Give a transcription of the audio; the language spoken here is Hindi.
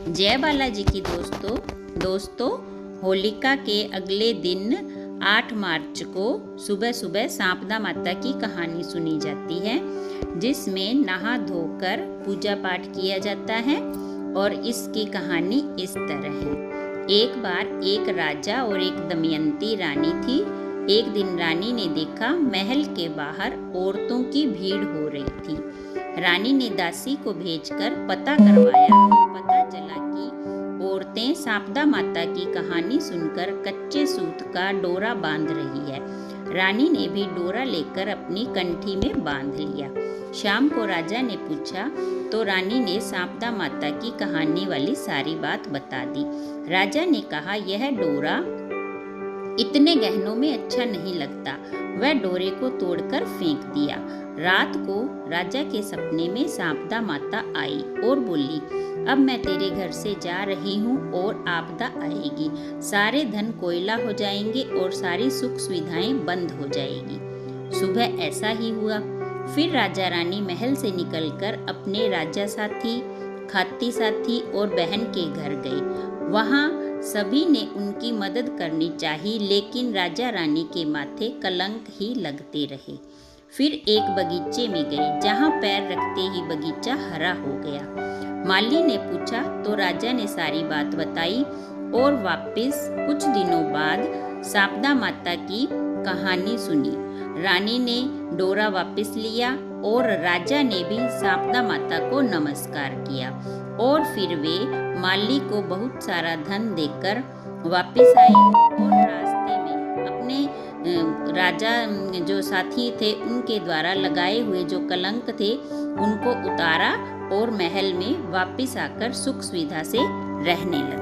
जय बालाजी की दोस्तों होलिका के अगले दिन 8 मार्च को सुबह सुबह सांपदा माता की कहानी सुनी जाती है, जिसमें नहा धोकर पूजा पाठ किया जाता है। और इसकी कहानी इस तरह है। एक बार एक राजा और एक दमयंती रानी थी। एक दिन रानी ने देखा महल के बाहर औरतों की भीड़ हो रही थी। रानी ने दासी को भेजकर पता करवाया तो पता चला कि औरतें सांपदा माता की कहानी सुनकर कच्चे सूत का डोरा बांध रही है। रानी ने भी डोरा लेकर अपनी कंठी में बांध लिया। शाम को राजा ने पूछा तो रानी ने सांपदा माता की कहानी वाली सारी बात बता दी। राजा ने कहा, यह डोरा इतने गहनों में अच्छा नहीं लगता। वह डोरे को तोड़कर फेंक दिया। रात को राजा के सपने में सांपदा माता आई और बोली, अब मैं तेरे घर से जा रही हूँ और आपदा आएगी। सारे धन कोयला हो जाएंगे और सारी सुख सुविधाएं बंद हो जाएगी। सुबह ऐसा ही हुआ। फिर राजा रानी महल से निकलकर अपने राजा साथी, खाती साथी और बहन के घर गए। वहाँ सभी ने उनकी मदद करनी चाहिए, लेकिन राजा रानी के माथे कलंक ही लगते रहे। फिर एक बगीचे में गए, जहाँ पैर रखते ही बगीचा हरा हो गया। माली ने पूछा तो राजा ने सारी बात बताई और वापस कुछ दिनों बाद सांपदा माता की कहानी सुनी। रानी ने डोरा वापस लिया और राजा ने भी सांपदा माता को नमस्कार किया और फिर वे माली को बहुत सारा धन देकर वापस आए और रास्ते में अपने राजा जो साथी थे उनके द्वारा लगाए हुए जो कलंक थे उनको उतारा और महल में वापस आकर सुख सुविधा से रहने लगे।